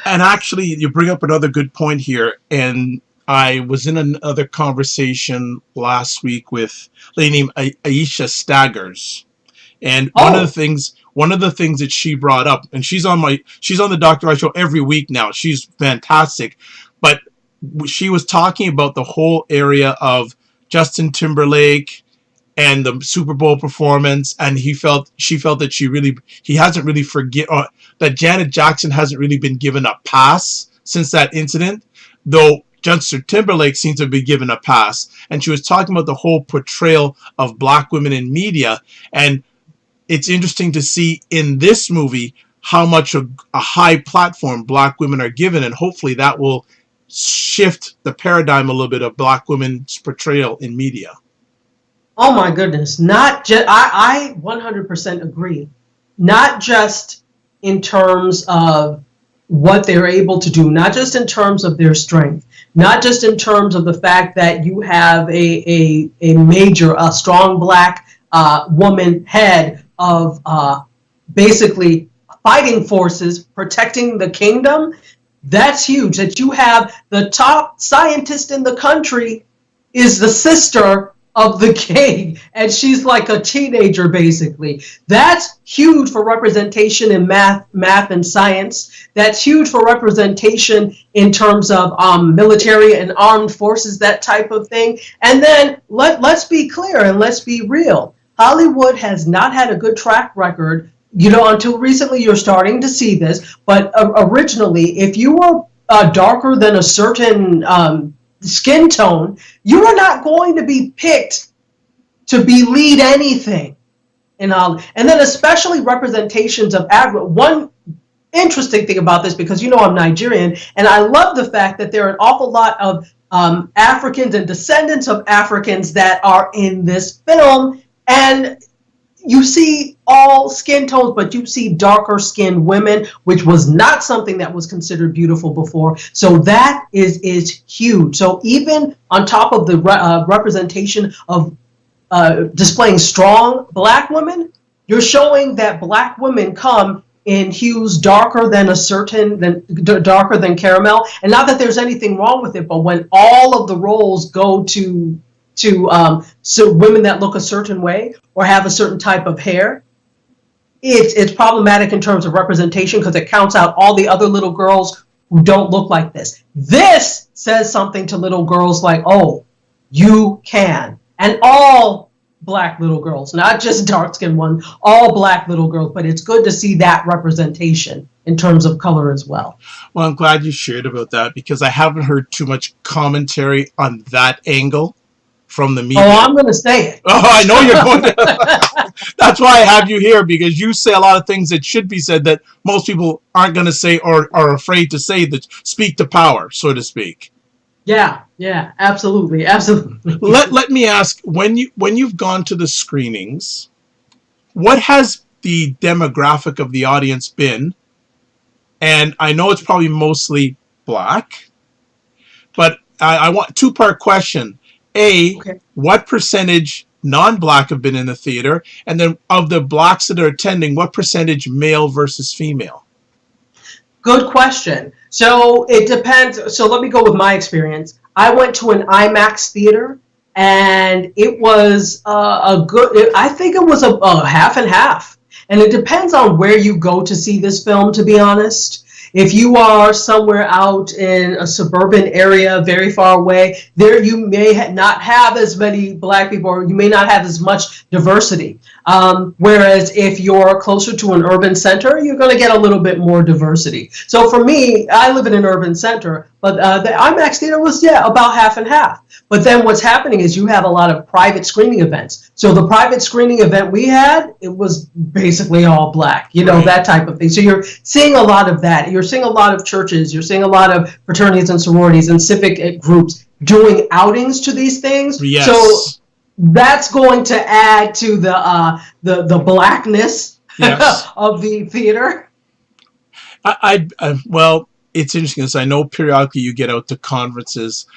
And actually, you bring up another good point here. And I was in another conversation last week with a lady named Aisha Staggers. And one of the things that she brought up, and she's on the Dr. I show every week now. She's fantastic. But she was talking about the whole area of Justin Timberlake and the Super Bowl performance, and she felt that he hasn't really that Janet Jackson hasn't really been given a pass since that incident, though Justin Timberlake seems to be given a pass. And she was talking about the whole portrayal of Black women in media, and it's interesting to see in this movie how much a high platform Black women are given, and hopefully that will shift the paradigm a little bit of Black women's portrayal in media. Oh my goodness. Not just, I 100% agree. Not just in terms of what they're able to do, not just in terms of their strength, not just in terms of the fact that you have a strong Black woman head of basically fighting forces, protecting the kingdom. That's huge. That you have the top scientist in the country is the sister of the king, and she's like a teenager basically. That's huge for representation in math and science. That's huge for representation in terms of military and armed forces, that type of thing. And then let's be clear and let's be real. Hollywood has not had a good track record, you know, until recently. You're starting to see this, but originally, if you were darker than a certain skin tone, you are not going to be picked to be lead anything in Hollywood. And then especially representations of one interesting thing about this, because you know I'm Nigerian, and I love the fact that there are an awful lot of Africans and descendants of Africans that are in this film, and you see all skin tones, but you see darker skinned women, which was not something that was considered beautiful before. So that is huge. So even on top of the representation of displaying strong Black women, you're showing that Black women come in hues darker than darker than caramel. And not that there's anything wrong with it, but when all of the roles go to so women that look a certain way or have a certain type of hair, it's problematic in terms of representation because it counts out all the other little girls who don't look like this. This says something to little girls like, oh, you can. And all Black little girls, not just dark-skinned ones, all Black little girls. But it's good to see that representation in terms of color as well. Well, I'm glad you shared about that because I haven't heard too much commentary on that angle from the media. Oh, I'm going to say it. Oh, I know you're going to. That's why I have you here, because you say a lot of things that should be said that most people aren't going to say or are afraid to say, that speak to power, so to speak. Yeah, absolutely. Let me ask, when you've gone to the screenings, what has the demographic of the audience been? And I know it's probably mostly Black, but I want two-part question. A, okay. What percentage non-Black have been in the theater? And then of the Blacks that are attending, what percentage male versus female? Good question. So it depends. So let me go with my experience. I went to an IMAX theater, and it was I think it was a half and half. And it depends on where you go to see this film, to be honest. If you are somewhere out in a suburban area, very far away, there you may not have as many Black people, or you may not have as much diversity. Whereas if you're closer to an urban center, you're going to get a little bit more diversity. So for me, I live in an urban center, but the IMAX theater was, about half and half. But then what's happening is you have a lot of private screening events. So the private screening event we had, it was basically all Black, right. That type of thing. So you're seeing a lot of that. You're seeing a lot of churches. You're seeing a lot of fraternities and sororities and civic groups doing outings to these things. Yes. So that's going to add to the Blackness yes. of the theater. Well, it's interesting because I know periodically you get out to conferences.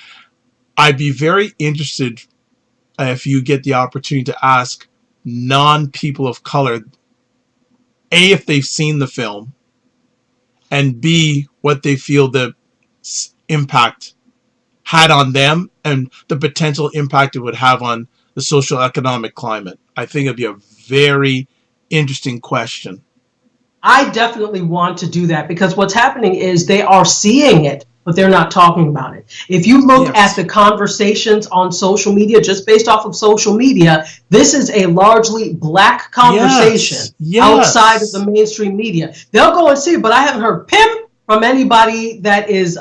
I'd be very interested if you get the opportunity to ask non-people of color, A, if they've seen the film, and B, what they feel the impact had on them and the potential impact it would have on the social economic climate. I think it'd be a very interesting question. I definitely want to do that because what's happening is they are seeing it, but they're not talking about it. If you look yes. at the conversations on social media, just based off of social media, this is a largely Black conversation yes. outside of the mainstream media. They'll go and see it, but I haven't heard pimp from anybody that is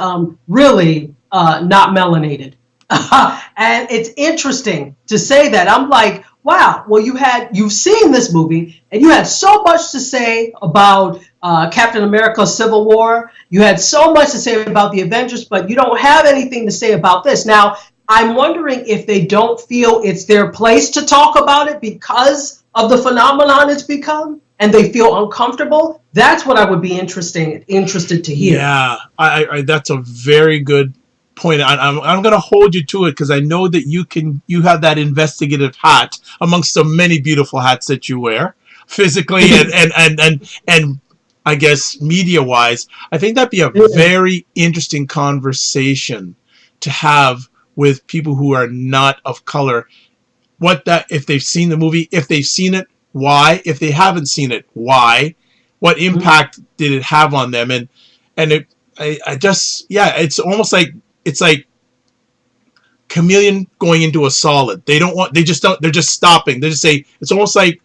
really not melanated. And it's interesting to say that. I'm like, wow, well, you've seen this movie and you had so much to say about Captain America Civil War. You had so much to say about the Avengers, but you don't have anything to say about this. Now, I'm wondering if they don't feel it's their place to talk about it because of the phenomenon it's become and they feel uncomfortable. That's what I would be interested to hear. Yeah, I that's a very good point. I'm going to hold you to it because I know that you have that investigative hat amongst the many beautiful hats that you wear physically and I guess media wise. I think that'd be a very interesting conversation to have with people who are not of color. If they've seen the movie, if they've seen it, why? If they haven't seen it, why? What impact did it have on them? And it's almost like it's like chameleon going into a solid. They're just stopping. They just say, it's almost like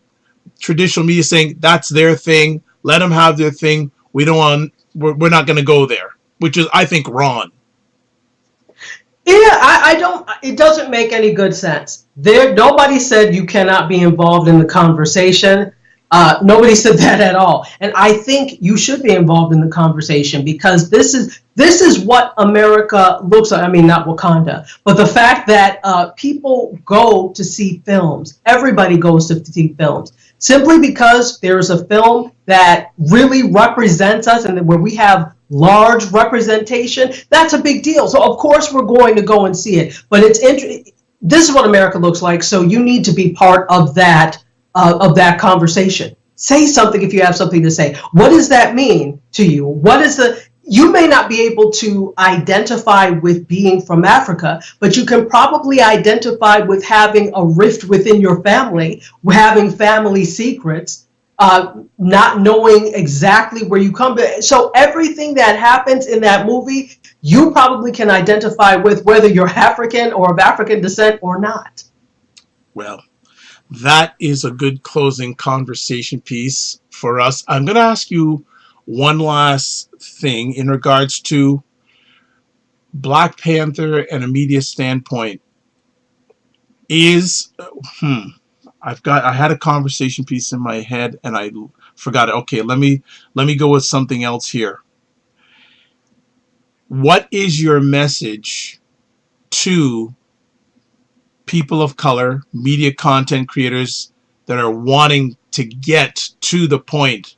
traditional media saying that's their thing. Let them have their thing. We're not going to go there, which is, I think, wrong. Yeah, it doesn't make any good sense. Nobody said you cannot be involved in the conversation. Nobody said that at all. And I think you should be involved in the conversation because this is what America looks like. I mean, not Wakanda, but the fact that people go to see films. Everybody goes to see films simply because there's a film that really represents us and where we have large representation. That's a big deal. So of course we're going to go and see it. But this is what America looks like. So you need to be part of that conversation. Say something if you have something to say. What does that mean to you? You may not be able to identify with being from Africa, but you can probably identify with having a rift within your family, having family secrets, not knowing exactly where you come from. So everything that happens in that movie, you probably can identify with, whether you're African or of African descent or not. Well, that is a good closing conversation piece for us. I'm going to ask you one last thing in regards to Black Panther and a media standpoint. I had a conversation piece in my head and I forgot it. Okay, let me go with something else here. What is your message to people of color, media content creators that are wanting to get to the point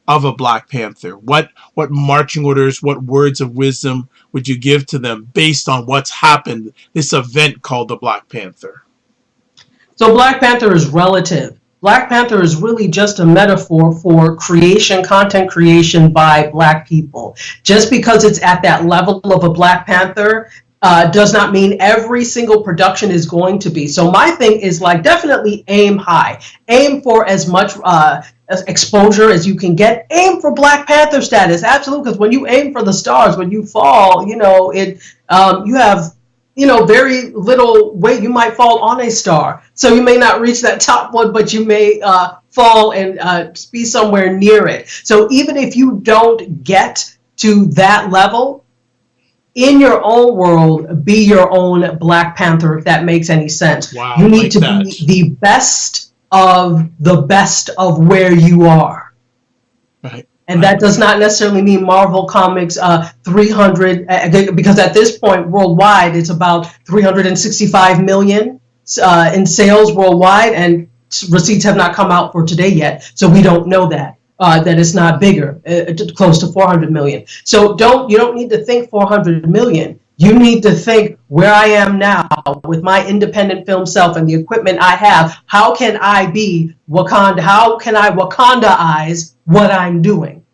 of a Black Panther? What marching orders, what words of wisdom would you give to them based on what's happened, this event called the Black Panther? So Black Panther is relative. Black Panther is really just a metaphor for creation, content creation by Black people. Just because it's at that level of a Black Panther does not mean every single production is going to be. So my thing is, like, definitely aim high. Aim for as much exposure as you can get. Aim for Black Panther status, absolutely, because when you aim for the stars, when you fall, you have very little weight. You might fall on a star. So you may not reach that top one, but you may fall and be somewhere near it. So even if you don't get to that level, in your own world, be your own Black Panther, if that makes any sense. Wow, you need to be the best of where you are. Right. And that does not necessarily mean Marvel Comics 300, because at this point worldwide it's about 365 million in sales worldwide, and receipts have not come out for today yet, so we don't know that it's not bigger, close to 400 million. So you don't need to think 400 million. You need to think, where I am now with my independent film self and the equipment I have, how can I be Wakanda? How can I Wakandaize what I'm doing?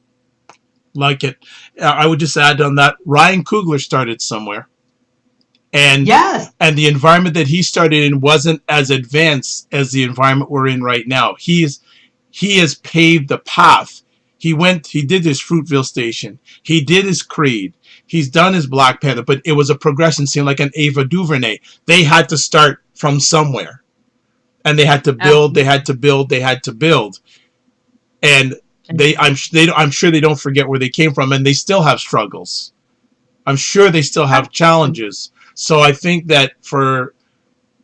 Like it. I would just add on that, Ryan Coogler started somewhere. And yes. And the environment that he started in wasn't as advanced as the environment we're in right now. He has paved the path. He did his Fruitville Station. He did his Creed. He's done his Black Panther, but it was a progression, seemed like an Ava DuVernay. They had to start from somewhere. And they had to build, they had to build, they had to build. And I'm sure they don't forget where they came from, and they still have struggles. I'm sure they still have challenges. So I think that for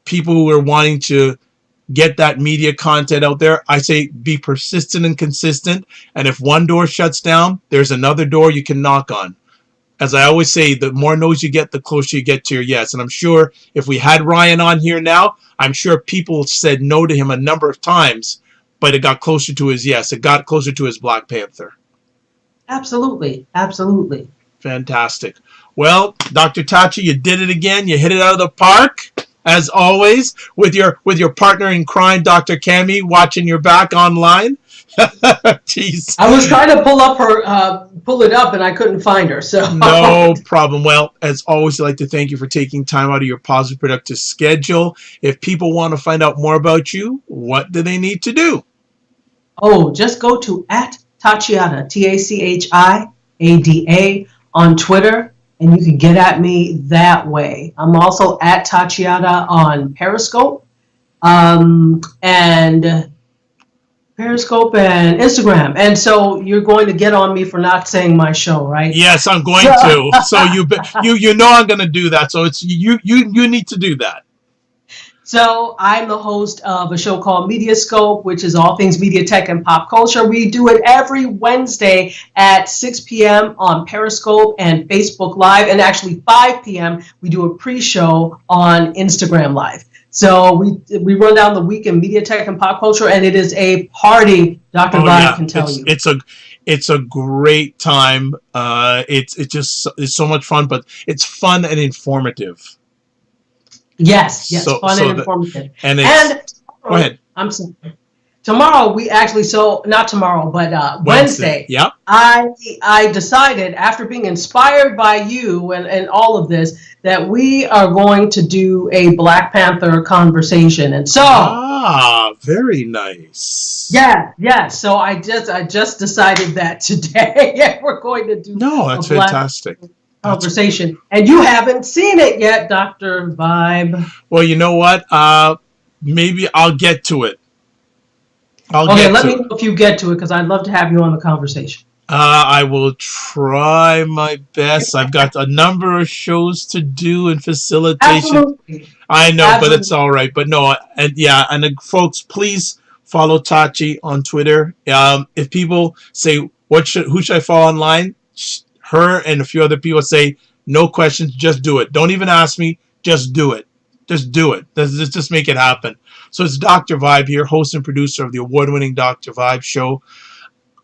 people who are wanting to get that media content out there, I say be persistent and consistent. And if one door shuts down, there's another door you can knock on. As I always say, the more no's you get, the closer you get to your yes. And I'm sure if we had Ryan on here now, I'm sure people said no to him a number of times, but it got closer to his yes. It got closer to his Black Panther. Absolutely. Absolutely. Fantastic. Well, Dr. Tachi, you did it again. You hit it out of the park, as always, with your partner in crime, Dr. Cami, watching your back online. Jeez. I was trying to pull it up, and I couldn't find her. So no problem. Well, as always, I'd like to thank you for taking time out of your positive, productive schedule. If people want to find out more about you, what do they need to do? Oh, just go to @Tachiada, TACHIADA on Twitter, and you can get at me that way. I'm also @Tachiada on Periscope, and Instagram. And so you're going to get on me for not saying my show, right? Yes, I'm going to. So you know I'm going to do that. So it's you need to do that. So I'm the host of a show called Mediascope, which is all things media, tech, and pop culture. We do it every Wednesday at 6 p.m. on Periscope and Facebook Live. And actually 5 p.m. we do a pre-show on Instagram Live. So we run down the week in media, tech, and pop culture, and it is a party, Dr. Vibe can tell you. It's a great time. It's so much fun, but it's fun and informative. Yes, fun and informative. And go ahead. I'm sorry. Tomorrow we actually, not tomorrow, but Wednesday. Yep. I decided, after being inspired by you and all of this, that we are going to do a Black Panther conversation. And so, very nice. yeah. So I just decided that today we're going to do that's fantastic. Conversation. And you haven't seen it yet, Dr. Vibe. Well, you know what? Maybe I'll get to it. Let me know if you get to it, because I'd love to have you on the conversation. I will try my best. I've got a number of shows to do in facilitation. Absolutely. I know, but it's all right. But no, and folks, please follow Tachi on Twitter. If people say who should I follow online, her and a few other people say no questions, just do it. Don't even ask me, just do it. Just do it. Just make it happen. So it's Dr. Vibe here, host and producer of the award-winning Dr. Vibe show,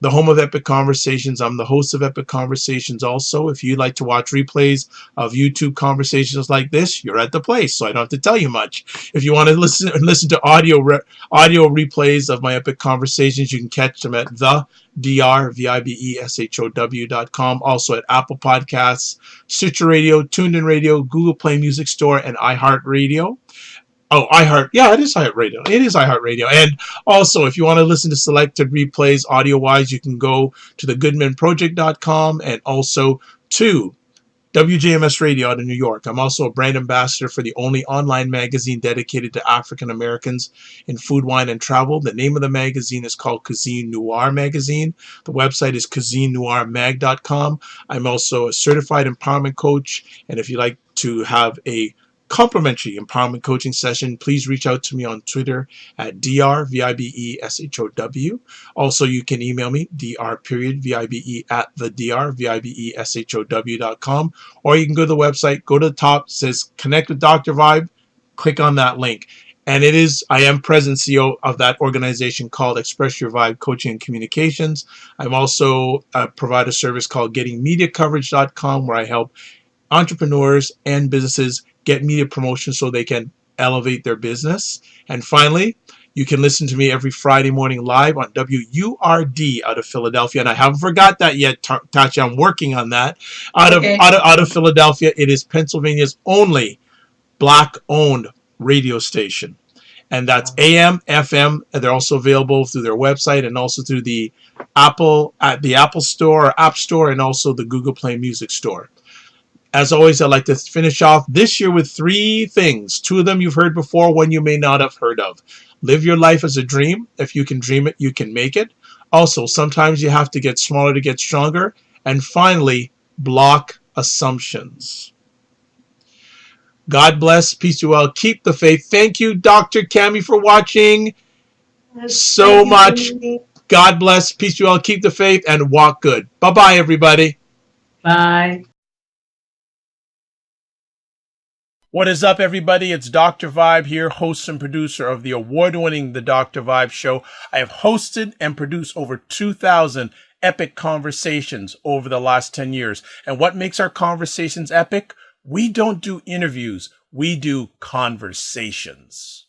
the home of Epic Conversations. I'm the host of Epic Conversations also. If you'd like to watch replays of YouTube conversations like this, you're at the place, so I don't have to tell you much. If you want to listen to audio replays of my Epic Conversations, you can catch them at the drvibeshow.com, also at Apple Podcasts, Stitcher Radio, TuneIn Radio, Google Play Music Store, and iHeartRadio. Oh, it is iHeartRadio. It is iHeartRadio. And also, if you want to listen to selected replays audio-wise, you can go to thegoodmanproject.com and also to WJMS Radio out of New York. I'm also a brand ambassador for the only online magazine dedicated to African Americans in food, wine, and travel. The name of the magazine is called Cuisine Noir Magazine. The website is cuisinenoirmag.com. I'm also a certified empowerment coach, and if you'd like to have a complimentary empowerment coaching session, please reach out to me on Twitter at drvibeshow. Also, you can email me dr.vibe@thedrvibeshow.com, or you can go to the website, go to the top, it says connect with Dr. Vibe, click on that link. And I am president CEO of that organization called Express Your Vibe Coaching and Communications. I'm also provide a service called gettingmediacoverage.com, where I help entrepreneurs and businesses get media promotion so they can elevate their business. And finally, you can listen to me every Friday morning live on WURD out of Philadelphia. And I haven't forgot that yet, Tachi. I'm working on that. Out of Philadelphia, it is Pennsylvania's only Black-owned radio station. And that's AM, FM. And they're also available through their website and also through the Apple Store or App Store, and also the Google Play Music Store. As always, I'd like to finish off this year with 3 things. 2 of them you've heard before, 1 you may not have heard of. Live your life as a dream. If you can dream it, you can make it. Also, sometimes you have to get smaller to get stronger. And finally, block assumptions. God bless. Peace to you all. Keep the faith. Thank you, Dr. Cami, for watching so much. God bless. Peace to you all. Keep the faith and walk good. Bye-bye, everybody. Bye. What is up, everybody? It's Dr. Vibe here, host and producer of the award-winning The Dr. Vibe Show. I have hosted and produced over 2,000 epic conversations over the last 10 years. And what makes our conversations epic? We don't do interviews. We do conversations.